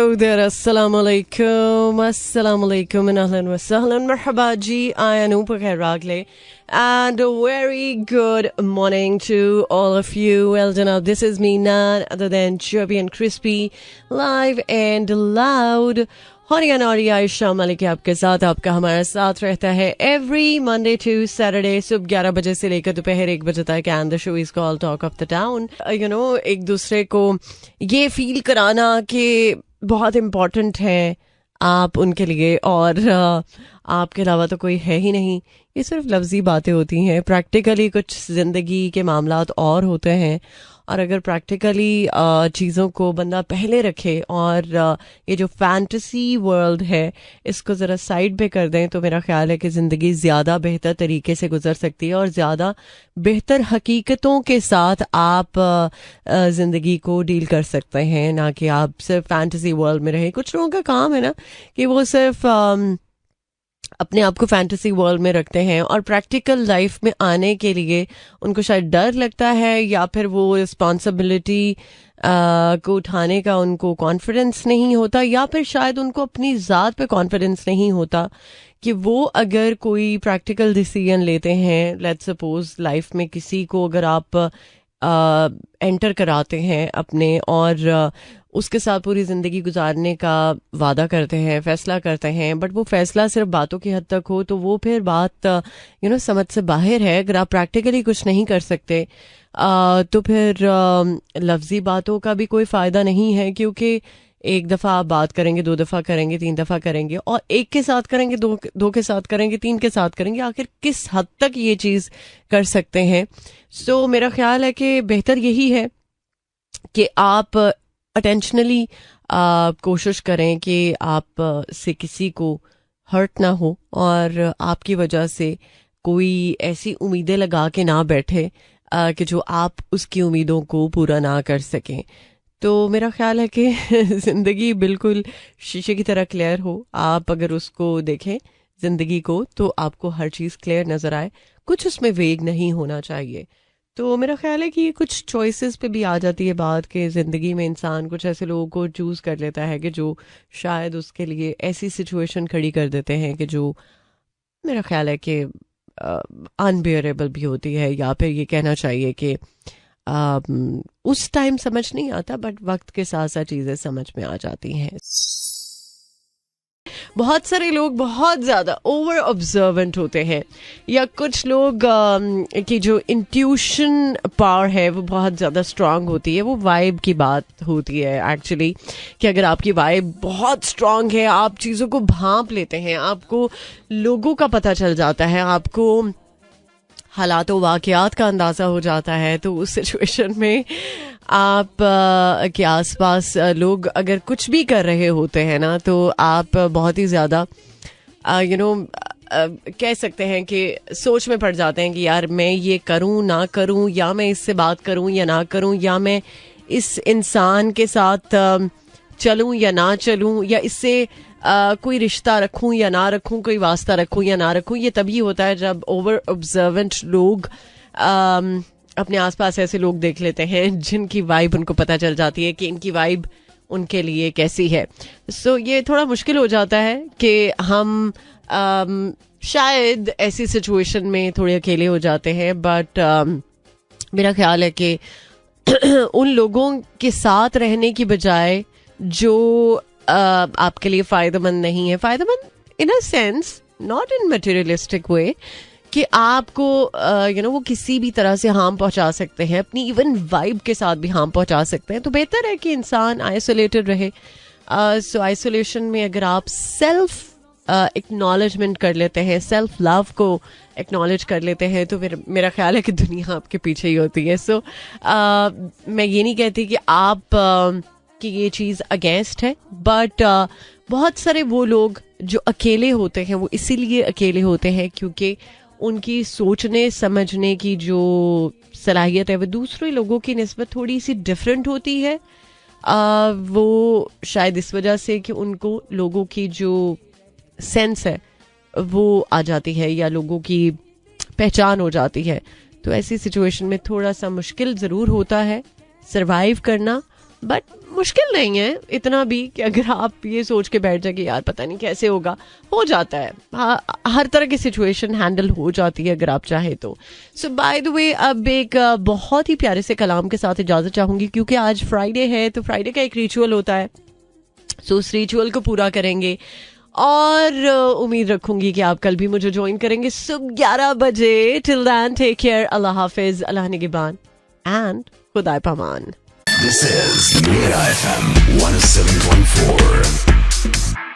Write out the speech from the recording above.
Hello there, assalamu alaikum and ahlan wa sahlan, marhaba ji, I am Anupa Khairaghle and a very good morning to all of you. Well done, this is me, none other than Chubby and Crispy, live and loud. हरिया नौरी आयशा मलिक आपके साथ, आपका हमारा साथ रहता है every Monday to Saturday सुबह 11 बजे से लेकर दोपहर 1 बजे तक. And the show is called talk of the town. You know, एक दूसरे को ये फील कराना कि बहुत इम्पोर्टेंट है आप उनके लिए और आपके अलावा तो कोई है ही नहीं. ये सिर्फ लफ्जी बातें होती हैं. प्रैक्टिकली कुछ जिंदगी के मामलात और होते हैं. और अगर प्रैक्टिकली चीज़ों को बंदा पहले रखे और ये जो फैंटेसी वर्ल्ड है इसको ज़रा साइड पे कर दें तो मेरा ख्याल है कि ज़िंदगी ज़्यादा बेहतर तरीके से गुजर सकती है और ज़्यादा बेहतर हकीकतों के साथ आप ज़िंदगी को डील कर सकते हैं, ना कि आप सिर्फ फैंटेसी वर्ल्ड में रहें. कुछ लोगों का काम है ना कि वो सिर्फ अपने आप को फैंटेसी वर्ल्ड में रखते हैं और प्रैक्टिकल लाइफ में आने के लिए उनको शायद डर लगता है या फिर वो रिस्पॉन्सिबिलिटी को उठाने का उनको कॉन्फिडेंस नहीं होता या फिर शायद उनको अपनी ज़ात पे कॉन्फिडेंस नहीं होता कि वो अगर कोई प्रैक्टिकल डिसीजन लेते हैं. लेट्स सपोज लाइफ में किसी को अगर आप एंटर कराते हैं अपने और उसके साथ पूरी ज़िंदगी गुजारने का वादा करते हैं, फैसला करते हैं, बट वो फैसला सिर्फ बातों की हद तक हो तो वो फिर बात समझ से बाहर है. अगर आप प्रैक्टिकली कुछ नहीं कर सकते तो फिर लफ्जी बातों का भी कोई फ़ायदा नहीं है, क्योंकि एक दफ़ा आप बात करेंगे, 2 दफ़ा करेंगे, 3 दफ़ा करेंगे और एक के साथ करेंगे, दो के साथ करेंगे, 3 के साथ करेंगे, आखिर किस हद तक ये चीज़ कर सकते हैं. सो मेरा ख्याल है कि बेहतर यही है कि आप अटेंशनली कोशिश करें कि आप से किसी को हर्ट ना हो और आपकी वजह से कोई ऐसी उम्मीदें लगा के ना बैठे कि जो आप उसकी उम्मीदों को पूरा ना कर सकें. तो मेरा ख्याल है कि ज़िंदगी बिल्कुल शीशे की तरह क्लियर हो. आप अगर उसको देखें ज़िंदगी को तो आपको हर चीज़ क्लियर नज़र आए, कुछ उसमें वेग नहीं होना चाहिए. तो मेरा ख्याल है कि ये कुछ चॉइसेस पे भी आ जाती है बात कि ज़िंदगी में इंसान कुछ ऐसे लोगों को चूज़ कर लेता है कि जो शायद उसके लिए ऐसी सिचुएशन खड़ी कर देते हैं कि जो मेरा ख्याल है कि अनबियरेबल भी होती है, या फिर ये कहना चाहिए कि उस टाइम समझ नहीं आता बट वक्त के साथ साथ चीज़ें समझ में आ जाती हैं. बहुत सारे लोग बहुत ज़्यादा ओवर ऑब्जर्वेंट होते हैं या कुछ लोग की जो इंट्यूशन पावर है वो बहुत ज़्यादा स्ट्रांग होती है. वो वाइब की बात होती है एक्चुअली कि अगर आपकी वाइब बहुत स्ट्रांग है, आप चीज़ों को भांप लेते हैं, आपको लोगों का पता चल जाता है, आपको हालात व वाक़यात का अंदाज़ा हो जाता है, तो उस सिचुएशन में आप के आसपास लोग अगर कुछ भी कर रहे होते हैं ना तो आप बहुत ही ज़्यादा कह सकते हैं कि सोच में पड़ जाते हैं कि यार मैं ये करूं ना करूं, या मैं इससे बात करूं या ना करूं, या मैं इस इंसान के साथ चलूं या ना चलूं, या इससे कोई रिश्ता रखूं या ना रखूं, कोई वास्ता रखूं या ना रखूं. ये तभी होता है जब ओवर ऑब्जर्वेंट लोग अपने आसपास ऐसे लोग देख लेते हैं जिनकी वाइब उनको पता चल जाती है कि इनकी वाइब उनके लिए कैसी है. सो ये थोड़ा मुश्किल हो जाता है कि हम शायद ऐसी सिचुएशन में थोड़े अकेले हो जाते हैं, बट मेरा ख्याल है कि उन लोगों के साथ रहने की बजाय जो आपके लिए फ़ायदेमंद नहीं है, फ़ायदेमंद in a sense, not in materialistic way, कि आपको वो किसी भी तरह से हार्म पहुंचा सकते हैं, अपनी इवन वाइब के साथ भी हार्म पहुंचा सकते हैं, तो बेहतर है कि इंसान आइसोलेटेड रहे. सो आइसोलेशन में अगर आप सेल्फ एक्नॉलेजमेंट कर लेते हैं, सेल्फ लव को एक्नॉलेज कर लेते हैं, तो फिर मेरा ख्याल है कि दुनिया आपके पीछे ही होती है. सो मैं ये नहीं कहती कि आप कि ये चीज़ अगेंस्ट है, बट बहुत सारे वो लोग जो अकेले होते हैं वो इसीलिए अकेले होते हैं क्योंकि उनकी सोचने समझने की जो सलाहियत है वो दूसरे लोगों की निस्बत थोड़ी सी डिफरेंट होती है. वो शायद इस वजह से कि उनको लोगों की जो सेंस है वो आ जाती है या लोगों की पहचान हो जाती है. तो ऐसी सिचुएशन में थोड़ा सा मुश्किल ज़रूर होता है सरवाइव करना, बट मुश्किल नहीं है इतना भी कि अगर आप ये सोच के बैठ जाए कि यार पता नहीं कैसे होगा, हो जाता है। हर तरह की सिचुएशन हैंडल हो जाती है अगर आप चाहे तो। सो बाय द वे, अब एक बहुत ही प्यारे से कलाम के साथ इजाजत चाहूंगी, क्योंकि आज फ्राइडे है तो फ्राइडे का एक रिचुअल होता है, सो उस रिचुअल को पूरा करेंगे और उम्मीद रखूंगी कि आप कल भी मुझे ज्वाइन करेंगे सुबह 11 बजे। Till then take care, Allah हाफिज, अल्लाह निगहबान एंड खुदा पमान। This is Mira FM 107.4.